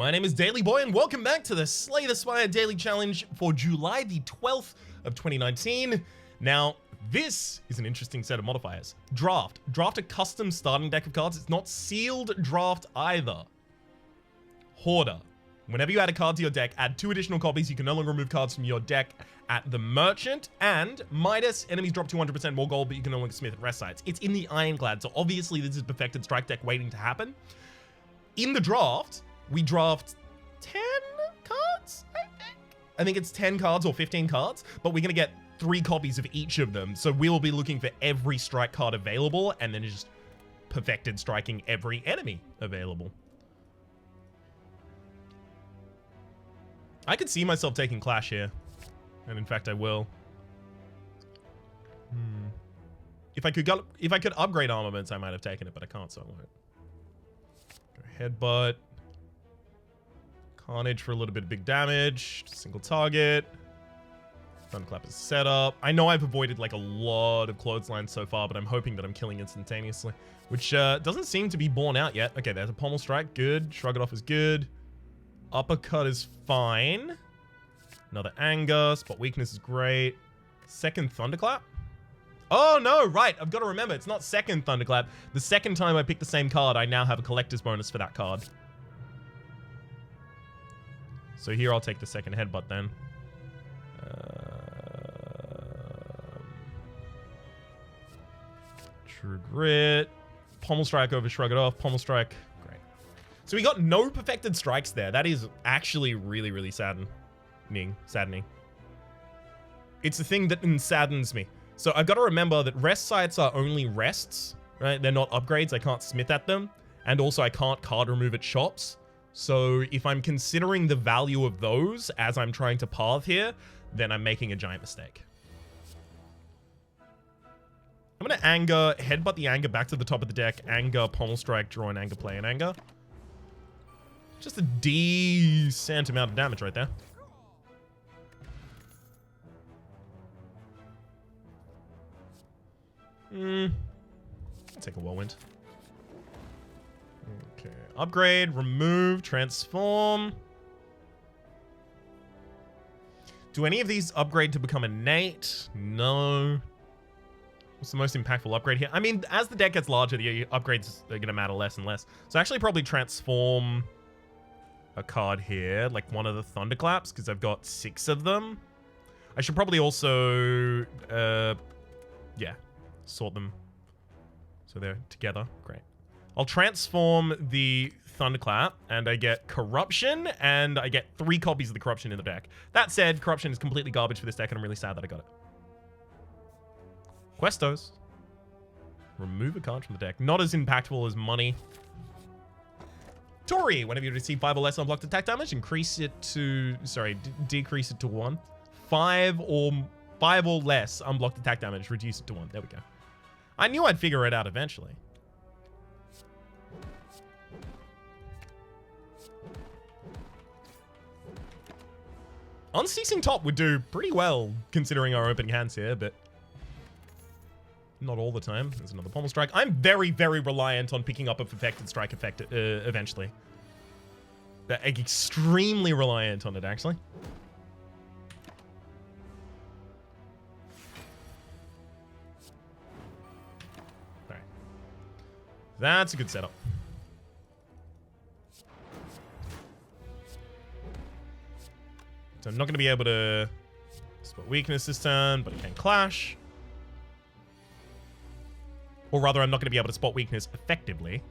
My name is Daily Boy and welcome back to the Slay the Spire Daily Challenge for July the 12th of 2019. Now, this is an interesting set of modifiers. Draft. Draft a custom starting deck of cards. It's not sealed draft either. Hoarder. Whenever you add a card to your deck, add 2 additional copies. You can no longer remove cards from your deck at the Merchant. And Midas, enemies drop 200% more gold, but you can no longer smith at rest sites. It's in the Ironclad, so obviously this is perfected strike deck waiting to happen. In the draft, we draft 10 cards, I think. I think it's 10 cards or 15 cards, but we're going to get 3 copies of each of them. So we'll be looking for every strike card available and then just perfected striking every enemy available. I could see myself taking Clash here. And in fact, I will. If I could upgrade armaments, I might have taken it, but I can't, so I won't. Go Headbutt. Carnage for a little bit of big damage. Single target. Thunderclap is set up. I know I've avoided like a lot of clotheslines so far, but I'm hoping that I'm killing instantaneously, which doesn't seem to be borne out yet. Okay, there's a pommel strike. Good. Shrug it off is good. Uppercut is fine. Another anger. Spot weakness is great. Second thunderclap. Oh no, right. I've got to remember, it's not second thunderclap. The second time I pick the same card, I now have a collector's bonus for that card. So here I'll take the second headbutt then. True Grit. Pommel strike over shrug it off. Pommel strike. Great. So we got no perfected strikes there. That is actually really, really saddening. It's the thing that saddens me. So I've got to remember that rest sites are only rests, right? They're not upgrades. I can't smith at them. And also I can't card remove at shops. So if I'm considering the value of those as I'm trying to path here, then I'm making a giant mistake. I'm going to anger, headbutt the anger back to the top of the deck, anger, pommel strike, draw an anger, play an anger. Just a decent amount of damage right there. I'll take a whirlwind. Okay. Upgrade, remove, transform. Do any of these upgrade to become innate? No. What's the most impactful upgrade here? I mean, as the deck gets larger, the upgrades are going to matter less and less. So actually probably transform a card here, like one of the Thunderclaps, because I've got 6 of them. I should probably also, yeah, sort them so they're together. Great. I'll transform the Thunderclap, and I get Corruption, and I get 3 copies of the Corruption in the deck. That said, Corruption is completely garbage for this deck, and I'm really sad that I got it. Questos. Remove a card from the deck. Not as impactful as money. Tori, whenever you receive 5 or less unblocked attack damage, increase it to... Sorry, decrease it to 1. 5 or less unblocked attack damage, reduce it to 1. There we go. I knew I'd figure it out eventually. Unceasing Top would do pretty well, considering our opening hands here, but not all the time. There's another pommel strike. I'm very, very reliant on picking up a perfected strike effect eventually. Extremely reliant on it, actually. All right. That's a good setup. So I'm not going to be able to spot weakness this turn, but I can clash. Or rather, I'm not going to be able to spot weakness effectively.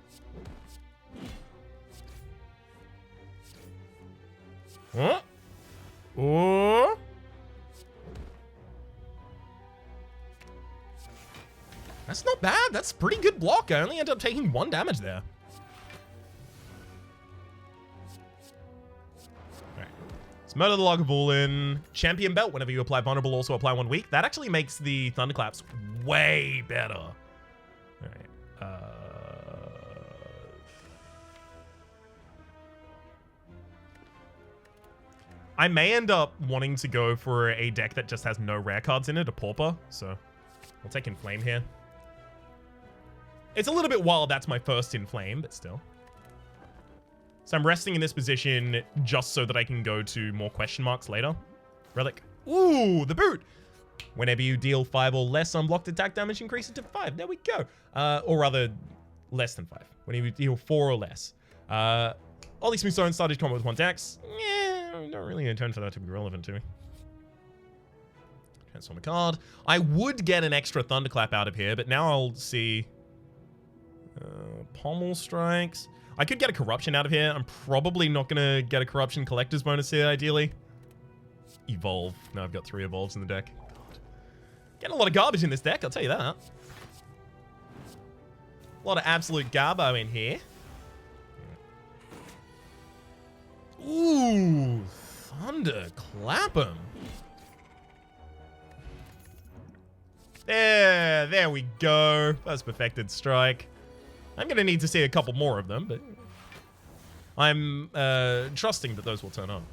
Huh? Oh. That's not bad. That's pretty good block. I only ended up taking 1 damage there. Let's murder the Lagavulin. Champion Belt. Whenever you apply vulnerable, also apply 1 weak. That actually makes the Thunderclaps way better. Alright. I may end up wanting to go for a deck that just has no rare cards in it, a Pauper. So I'll take Inflame here. It's a little bit wild that's my first Inflame, but still. So I'm resting in this position just so that I can go to more question marks later. Relic. Ooh, the boot. Whenever you deal 5 or less unblocked attack damage, increase it to 5. There we go. Or rather, less than 5. Whenever you deal 4 or less. Ollie Smoothstone started combat with 1 dex. Yeah, I don't really intend for that to be relevant to me. Transform a card. I would get an extra Thunderclap out of here, but now I'll see... Pommel Strikes. I could get a Corruption out of here. I'm probably not going to get a Corruption Collector's bonus here, ideally. Evolve. Now I've got 3 Evolves in the deck. God. Getting a lot of garbage in this deck, I'll tell you that. A lot of absolute garbo in here. Ooh, Thunderclap 'em. There we go. That's Perfected Strike. I'm going to need to see a couple more of them, but I'm trusting that those will turn on.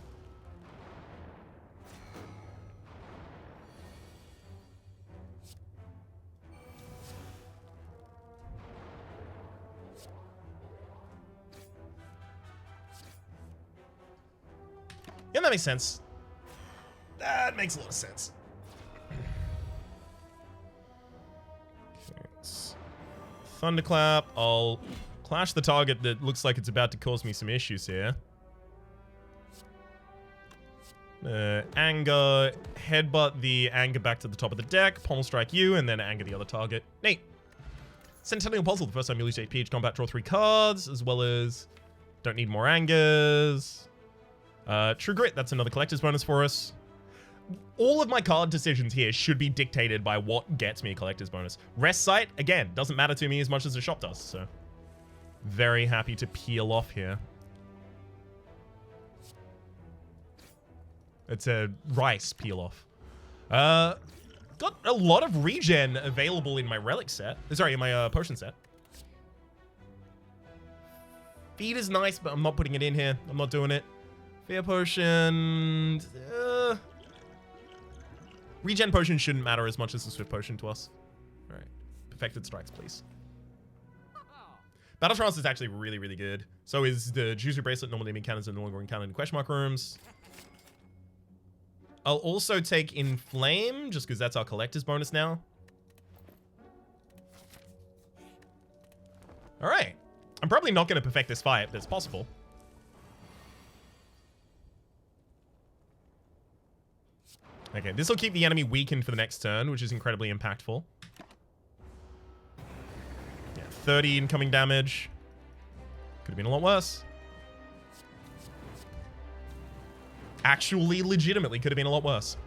Yeah, that makes sense. That makes a lot of sense. Thunderclap. I'll clash the target that looks like it's about to cause me some issues here. Anger. Headbutt the anger back to the top of the deck. Pommel strike you, and then anger the other target. Neat. Centennial Puzzle. The first time you lose HP each combat, draw 3 cards, as well as don't need more angers. True Grit. That's another collector's bonus for us. All of my card decisions here should be dictated by what gets me a collector's bonus. Rest Site, again, doesn't matter to me as much as the shop does, so very happy to peel off here. It's a rice peel off. Got a lot of regen available in my relic set. Sorry, in my potion set. Feed is nice, but I'm not putting it in here. I'm not doing it. Fear Potion... Regen Potion shouldn't matter as much as the Swift Potion to us. Alright. Perfected Strikes, please. Battle Trance is actually really, really good. So is the Juicy Bracelet, Normal Enemy Cannons, and No Longer Encountered in Question Mark Rooms. I'll also take Inflame, just because that's our collector's bonus now. Alright. I'm probably not going to perfect this fight, but it's possible. Okay, this will keep the enemy weakened for the next turn, which is incredibly impactful. Yeah, 30 incoming damage. Could have been a lot worse. Actually, legitimately could have been a lot worse.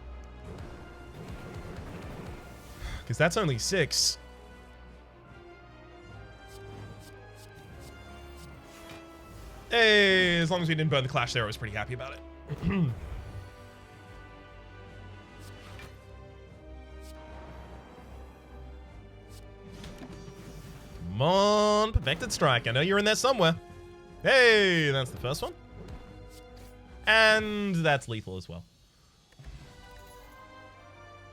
Because that's only 6. Hey, as long as we didn't burn the Clash there, I was pretty happy about it. Come on, Perfected Strike. I know you're in there somewhere. Hey, that's the first one. And that's lethal as well.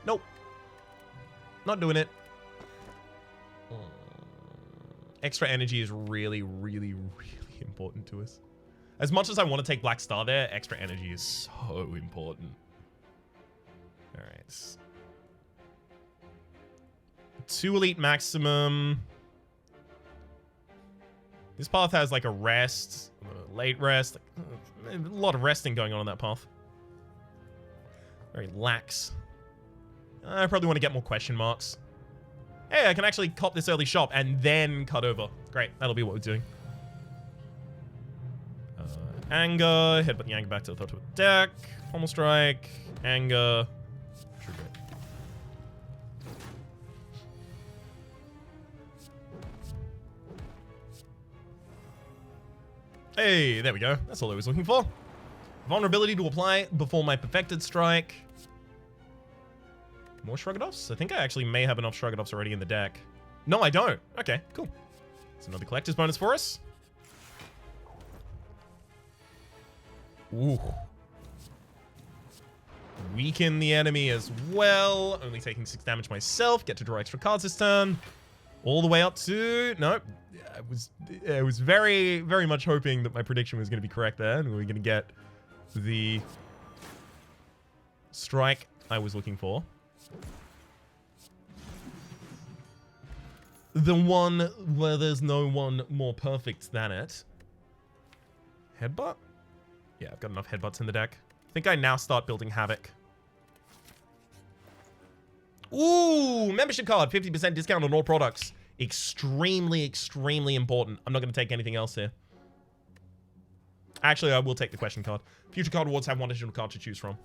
Nope. Not doing it. Extra energy is really, really, really important to us. As much as I want to take Black Star there, extra energy is so important. Alright. 2 Elite maximum. This path has like a rest, late rest, a lot of resting going on that path. Very lax. I probably want to get more question marks. Hey, I can actually cop this early shop and then cut over. Great, that'll be what we're doing. Anger, headbutt the anger back to the top of the deck. Pommel strike, anger, true grit. Hey, there we go. That's all I was looking for. Vulnerability to apply before my Perfected Strike. More Shrug-It-Offs? I think I actually may have enough Shrug-It-Offs already in the deck. No, I don't. Okay, cool. It's another collector's bonus for us. Ooh. Weaken the enemy as well. Only taking 6 damage myself. Get to draw extra cards this turn. All the way up to... Nope. I was very, very much hoping that my prediction was going to be correct there, and we were going to get the strike I was looking for. The one where there's no one more perfect than it. Headbutt? Yeah, I've got enough headbutts in the deck. I think I now start building Havoc. Ooh, membership card, 50% discount on all products. Extremely, extremely important. I'm not going to take anything else here. Actually, I will take the question card. Future card awards have one additional card to choose from.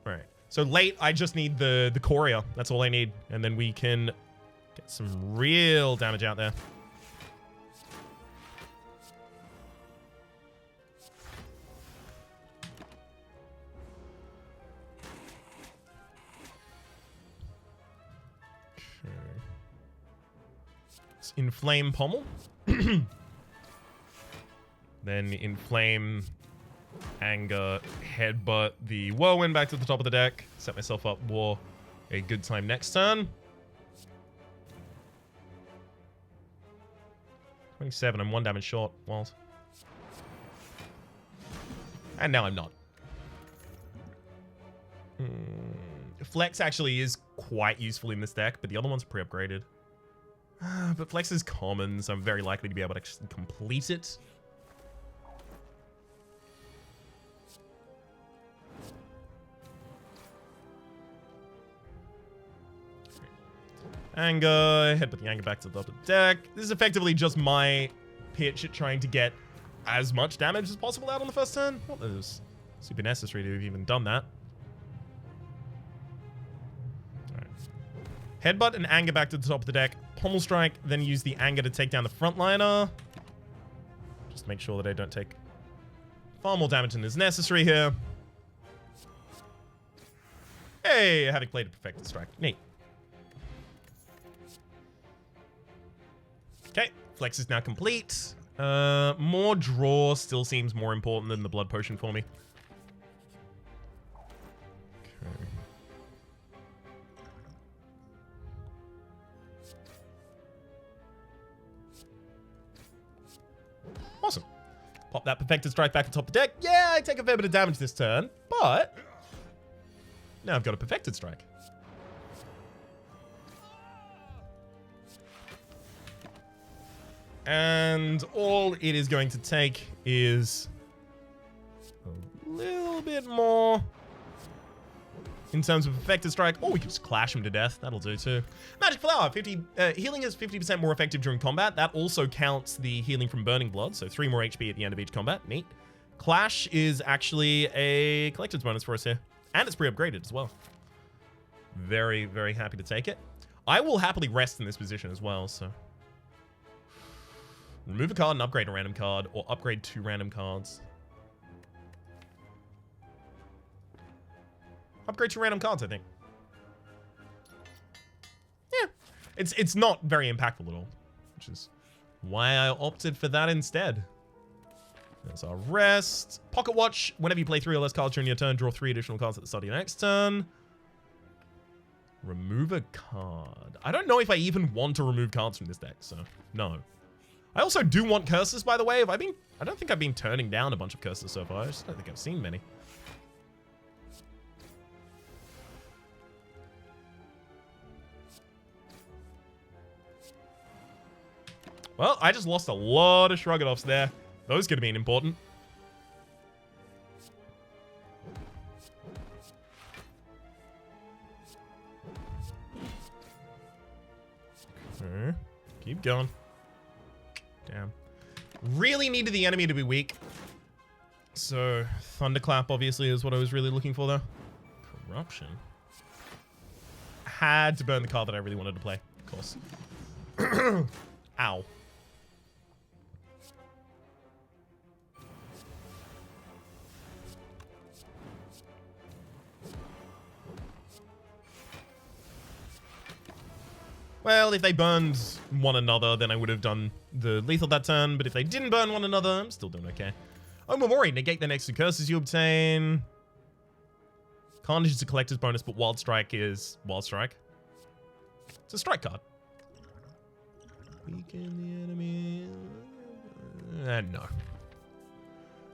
Alright. So late, I just need the courier. That's all I need. And then we can get some real damage out there. Inflame Pommel. Then Inflame, Anger, Headbutt the Whirlwind back to the top of the deck. Set myself up for a good time next turn. 27, I'm 1 damage short. Wild. And now I'm not. Flex actually is quite useful in this deck, but the other ones are pre-upgraded. But Flex is common, so I'm very likely to be able to actually complete it. Anger, headbutt the Anger back to the top of the deck. This is effectively just my pitch at trying to get as much damage as possible out on the first turn. Not that it was super necessary to have even done that. Headbutt and Anger back to the top of the deck. Pommel Strike, then use the Anger to take down the frontliner. Just to make sure that I don't take far more damage than is necessary here. Hey, having played a Perfected Strike. Neat. Okay, Flex is now complete. More draw still seems more important than the Blood Potion for me. Okay. Awesome. Pop that Perfected Strike back atop the deck. Yeah, I take a fair bit of damage this turn, but now I've got a Perfected Strike. And all it is going to take is a little bit more in terms of Perfected Strike. Oh, we can just clash him to death. That'll do too. Magic Flower. Healing is 50% more effective during combat. That also counts the healing from Burning Blood, so 3 more HP at the end of each combat. Neat. Clash is actually a collector's bonus for us here. And it's pre-upgraded as well. Very, very happy to take it. I will happily rest in this position as well, so... Remove a card and upgrade a random card, or upgrade 2 random cards. Upgrade 2 random cards, I think. Yeah. It's not very impactful at all, which is why I opted for that instead. There's our rest. Pocket Watch. Whenever you play 3 or less cards during your turn, draw 3 additional cards at the start of your next turn. Remove a card. I don't know if I even want to remove cards from this deck, so no. I also do want curses, by the way. I don't think I've been turning down a bunch of curses so far. I just don't think I've seen many. Well, I just lost a lot of Shrug-It-Offs there. Those could have been important. Okay. Keep going. Damn. Really needed the enemy to be weak. So, Thunderclap obviously is what I was really looking for, though. Corruption. Had to burn the card that I really wanted to play, of course. Ow. Well, if they burned one another, then I would have done the lethal that turn. But if they didn't burn one another, I'm still doing okay. Oh, Memori. Negate the next 2 curses you obtain. Carnage is a collector's bonus, but Wild Strike is Wild Strike. It's a strike card. Weaken the enemy. No.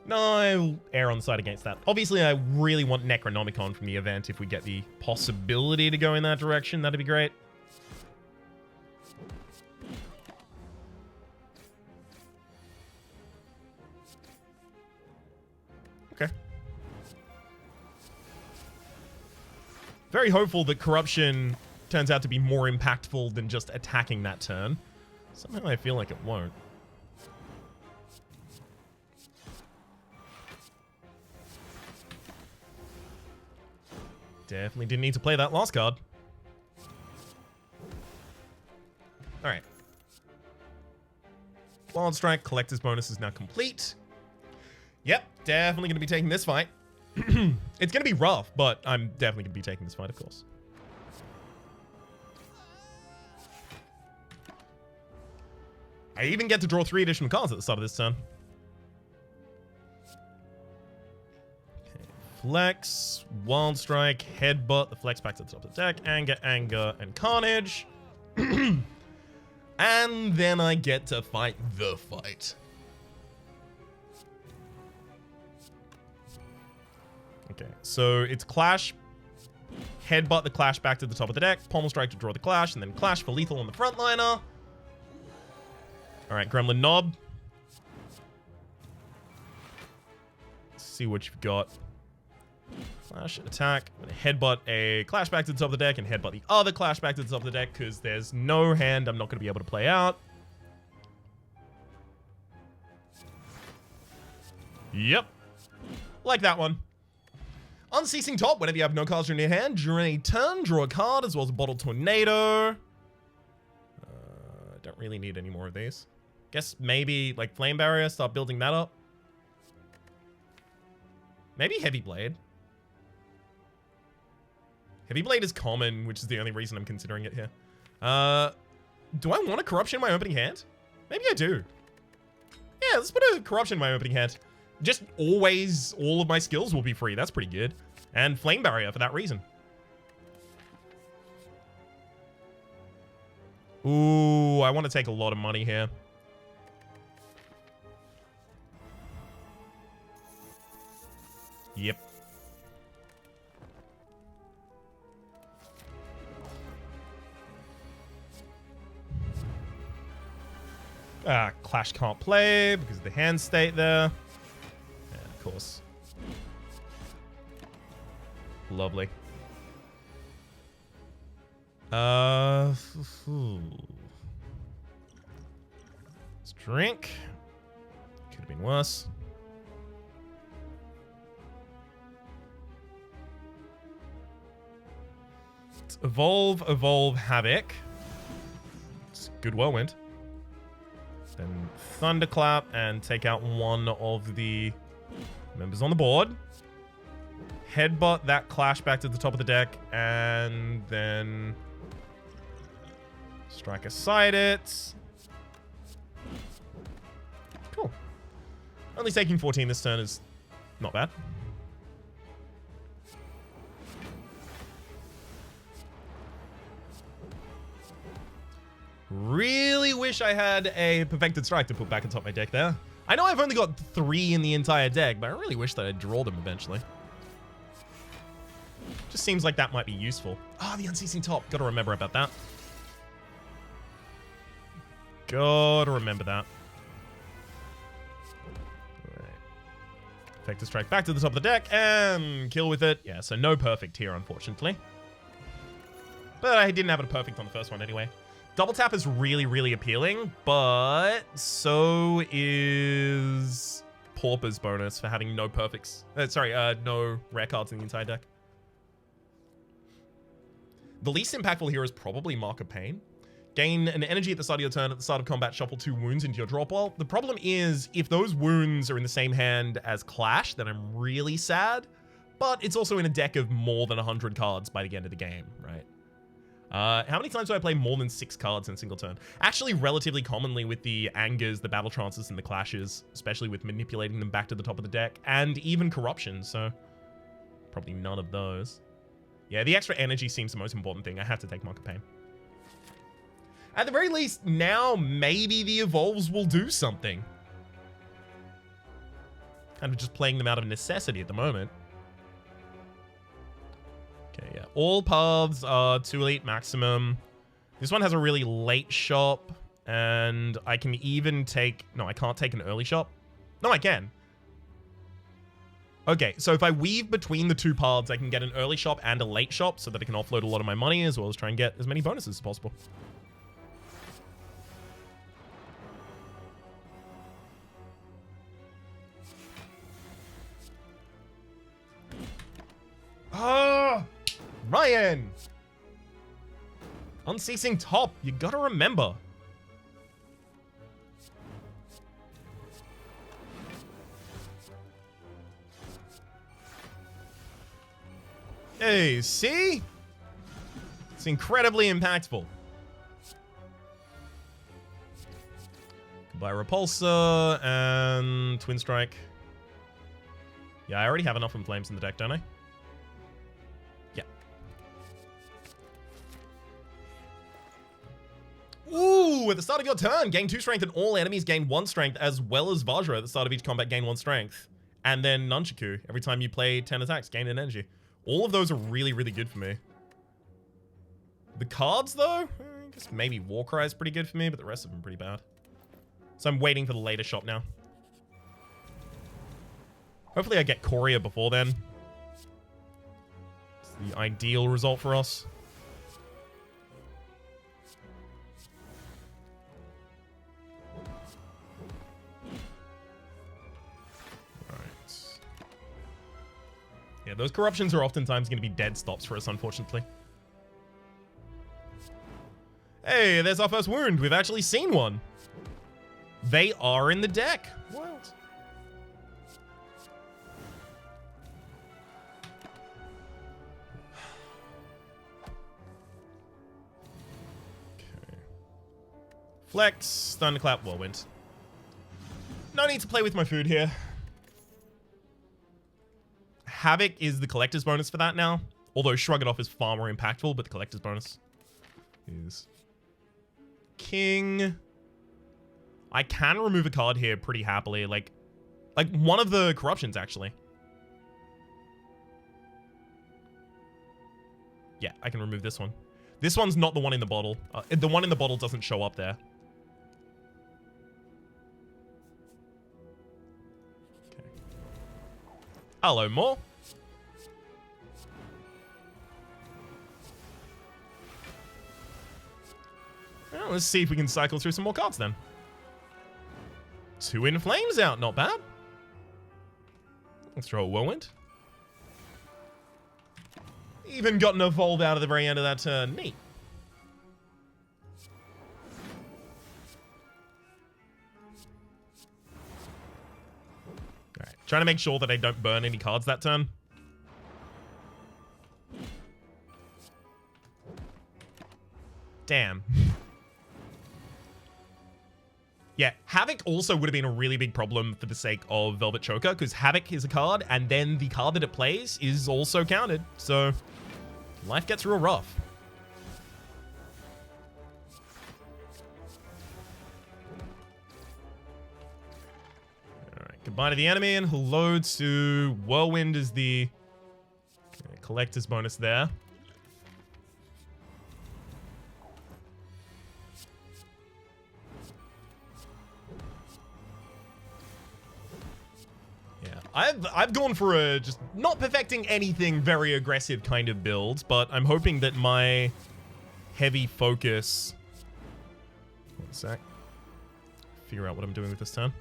No, I'll err on the side against that. Obviously, I really want Necronomicon from the event. If we get the possibility to go in that direction, that'd be great. Okay. Very hopeful that Corruption turns out to be more impactful than just attacking that turn. Somehow I feel like it won't. Definitely didn't need to play that last card. Alright. Wild Strike, Collector's bonus is now complete. Yep, definitely going to be taking this fight. It's going to be rough, but I'm definitely going to be taking this fight, of course. I even get to draw 3 additional cards at the start of this turn. Flex, Wild Strike, Headbutt, the flex back to the top of the deck, Anger, Anger, and Carnage. And then I get to fight the fight. Okay, so it's Clash, Headbutt the Clash back to the top of the deck, Pommel Strike to draw the Clash, and then Clash for lethal on the frontliner. Alright, Gremlin Knob. Let's see what you've got. Clash, attack, headbutt a Clash back to the top of the deck and headbutt the other Clash back to the top of the deck because there's no hand I'm not going to be able to play out. Yep. Like that one. Unceasing Top, whenever you have no cards in your hand, during a turn, draw a card as well as a Bottle Tornado. Don't really need any more of these. Guess maybe like Flame Barrier, start building that up. Maybe Heavy Blade. Heavy Blade is common, which is the only reason I'm considering it here. Do I want a Corruption in my opening hand? Maybe I do. Yeah, let's put a Corruption in my opening hand. Just always, all of my skills will be free. That's pretty good. And Flame Barrier for that reason. Ooh, I want to take a lot of money here. Yep. Clash can't play because of the hand state there. Yeah, of course. Lovely. Let's drink. Could have been worse. Let's evolve Havoc. It's good whirlwind. Then Thunderclap and take out one of the members on the board. Headbutt that Clash back to the top of the deck and then strike aside it. Cool. Only taking 14 this turn is not bad. Really wish I had a Perfected Strike to put back on top of my deck there. I know I've only got 3 in the entire deck, but I really wish that I'd draw them eventually. Just seems like that might be useful. Ah, the Unceasing Top. Gotta remember about that. Gotta remember that. Alright. Perfected Strike back to the top of the deck and kill with it. Yeah, so no perfect here, unfortunately. But I didn't have it a perfect on the first one anyway. Double tap is really, really appealing, but so is Pauper's bonus for having no perfects. No rare cards in the entire deck. The least impactful here is probably Mark of Pain. Gain an energy at the start of your turn. At the start of combat, shuffle 2 wounds into your draw pile. The problem is, if those wounds are in the same hand as Clash, then I'm really sad. But it's also in a deck of more than 100 cards by the end of the game, right? How many times do I play more than 6 cards in a single turn? Actually, relatively commonly with the Angers, the Battle Trances, and the Clashes, especially with manipulating them back to the top of the deck, and even Corruption, so... Probably none of those. Yeah, the extra energy seems the most important thing. I have to take Mark of Pain. At the very least, now maybe the evolves will do something. Kind of just playing them out of necessity at the moment. Okay, yeah. All paths are 2 elite maximum. This one has a really late shop. And I can even take... No, I can't take an early shop. No, I can. Okay, so if I weave between the 2 paths, I can get an early shop and a late shop so that I can offload a lot of my money as well as try and get as many bonuses as possible. Ah! Ryan! Unceasing top, you gotta remember. Hey, see? It's incredibly impactful. Goodbye, Repulsor and Twin Strike. Yeah, I already have enough from Flames in the deck, don't I? Yeah. Ooh, at the start of your turn, gain 2 strength and all enemies gain 1 strength, as well as Vajra at the start of each combat gain 1 strength. And then Nunchaku, every time you play 10 attacks, gain an energy. All of those are really, really good for me. The cards, though, I guess maybe Warcry is pretty good for me, but the rest of them are pretty bad. So I'm waiting for the later shop now. Hopefully I get Courier before then. It's the ideal result for us. Yeah, those corruptions are oftentimes going to be dead stops for us, unfortunately. Hey, there's our first wound. We've actually seen one. They are in the deck. What? Okay. Flex, Thunderclap, Whirlwind. No need to play with my food here. Havoc is the collector's bonus for that now. Although Shrug It Off is far more impactful, but the collector's bonus is King. I can remove a card here pretty happily. Like one of the corruptions, actually. Yeah, I can remove this one. This one's not the one in the bottle. The one in the bottle doesn't show up there. Okay. Hello, more. Well, let's see if we can cycle through some more cards then. 2 In Flames out, not bad. Let's throw a Whirlwind. Even got an Evolve out at the very end of that turn. Neat. Alright, trying to make sure that I don't burn any cards that turn. Damn. Yeah, Havoc also would have been a really big problem for the sake of Velvet Choker, because Havoc is a card, and then the card that it plays is also counted, so life gets real rough. Alright, goodbye to the enemy, and hello to Whirlwind is the collector's bonus there. I've gone for a just not perfecting anything very aggressive kind of build, but I'm hoping that my heavy focus... One sec. Figure out what I'm doing with this turn.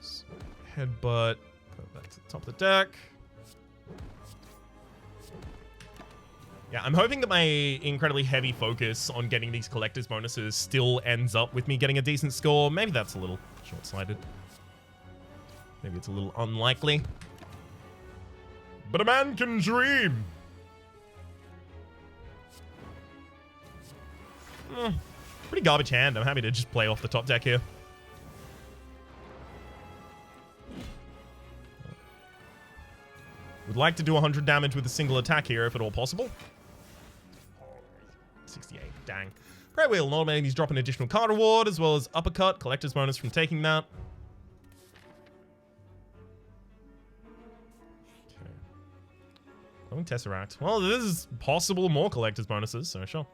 So, headbutt. Go back to the top of the deck. Yeah, I'm hoping that my incredibly heavy focus on getting these collector's bonuses still ends up with me getting a decent score. Maybe that's a little short-sighted. Maybe it's a little unlikely. But a man can dream. Pretty garbage hand. I'm happy to just play off the top deck here. Would like to do 100 damage with a single attack here, if at all possible. 68, dang. Prayer Wheel, normal enemies drop an additional card reward, as well as Uppercut, collector's bonus from taking that. Okay. Glowing Tesseract. Well, this is possible more collector's bonuses, so sure.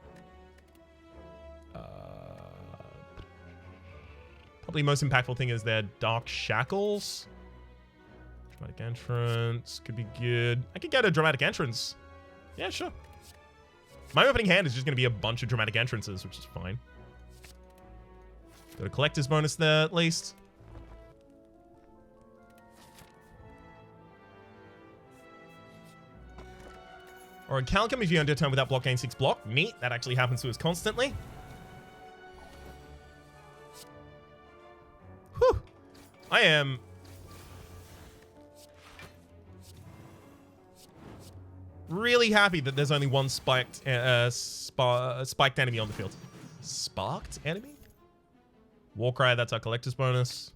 Probably most impactful thing is their Dark Shackles. Dramatic Entrance could be good. I could get a Dramatic Entrance. Yeah, sure. My opening hand is just going to be a bunch of Dramatic Entrances, which is fine. Got a collector's bonus there, at least. Or a Calcum if you enter a turn without block, gain 6 block. Neat. That actually happens to us constantly. Whew. I am... really happy that there's only one spiked enemy on the field. Sparked enemy? Warcry, that's our collector's bonus.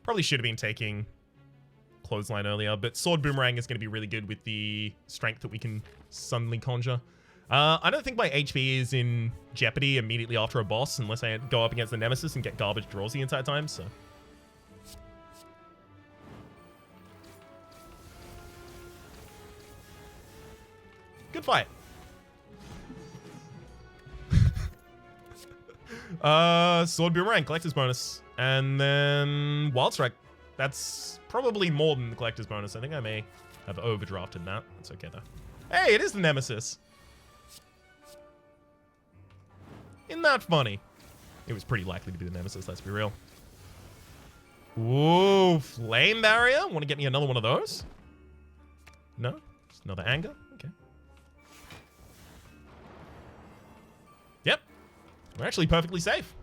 Probably should have been taking Clothesline earlier, but Sword Boomerang is going to be really good with the strength that we can suddenly conjure. I don't think my HP is in jeopardy immediately after a boss unless I go up against the Nemesis and get garbage draws the entire time, so... good fight. Sword Boomerang, collector's bonus. And then Wild Strike. That's probably more than the collector's bonus. I think I may have overdrafted that. That's okay though. Hey, it is the Nemesis. Isn't that funny? It was pretty likely to be the Nemesis, let's be real. Ooh, Flame Barrier. Want to get me another one of those? No? Just another Anger? Okay. Yep. We're actually perfectly safe.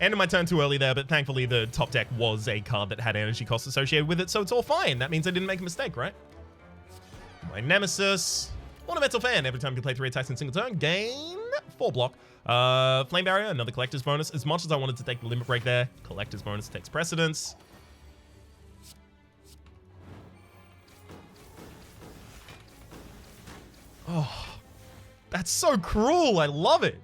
Ended my turn too early there, but thankfully the top deck was a card that had energy costs associated with it, so it's all fine. That means I didn't make a mistake, right? My Nemesis. Ornamental Fan. Every time you play 3 attacks in a single turn, gain 4 block. Flame Barrier, another collector's bonus. As much as I wanted to take the Limit Break there, collector's bonus takes precedence. Oh, that's so cruel. I love it.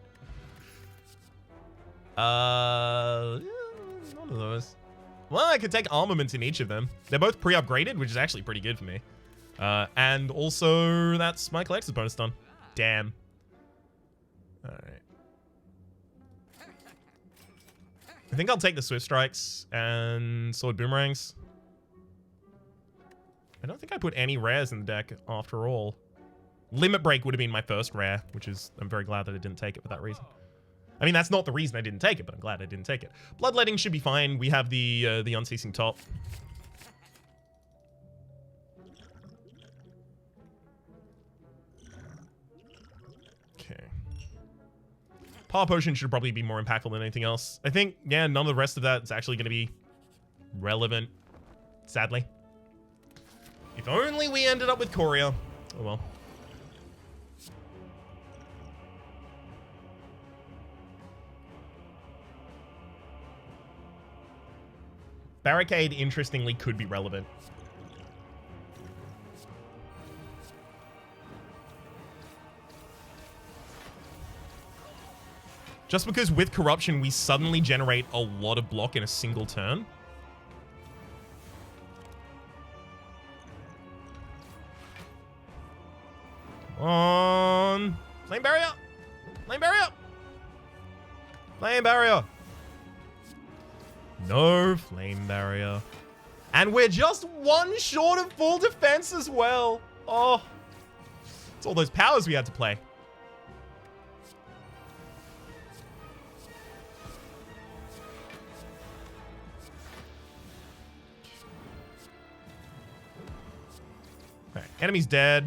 One of those. Well, I could take armaments in each of them. They're both pre-upgraded, which is actually pretty good for me. And also, that's my collector's bonus done. Damn. Alright. I think I'll take the Swift Strikes and Sword Boomerangs. I don't think I put any rares in the deck after all. Limit Break would have been my first rare, which is, I'm very glad that I didn't take it for that reason. I mean, that's not the reason I didn't take it, but I'm glad I didn't take it. Bloodletting should be fine. We have the Unceasing Top. Okay. Power Potion should probably be more impactful than anything else. I think, yeah, none of the rest of that is actually going to be relevant, sadly. If only we ended up with Courier. Oh well. Barricade, interestingly, could be relevant. Just because with Corruption, we suddenly generate a lot of block in a single turn. Come on. Flame Barrier! Flame Barrier! Flame Barrier! No Flame Barrier. And we're just one short of full defense as well. Oh. It's all those powers we had to play. Alright, enemy's dead.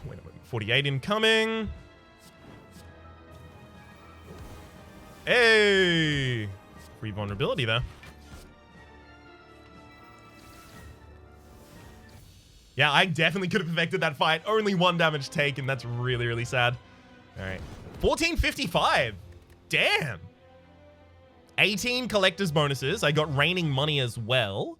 Wait a minute. 48 incoming. Hey! Free vulnerability there. Yeah, I definitely could have perfected that fight. Only 1 damage taken. That's really, really sad. All right. 1455. Damn. 18 collector's bonuses. I got raining money as well.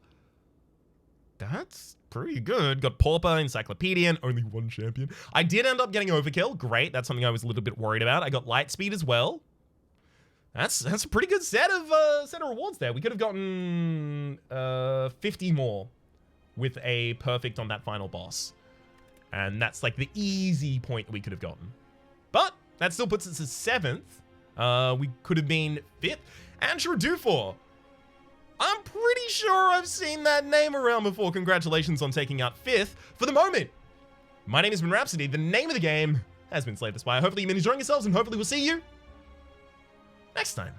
That's pretty good. Got Pauper, Encyclopedian, only 1 champion. I did end up getting Overkill. Great. That's something I was a little bit worried about. I got Lightspeed as well. That's a pretty good set of rewards there. We could have gotten 50 more with a perfect on that final boss. And that's like the easy point that we could have gotten. But that still puts us as 7th. We could have been 5th. Andrew Dufour. I'm pretty sure I've seen that name around before. Congratulations on taking out 5th. For the moment, my name has been Rhapsody. The name of the game has been Slay the Spire. Hopefully you've been enjoying yourselves, and hopefully we'll see you next time.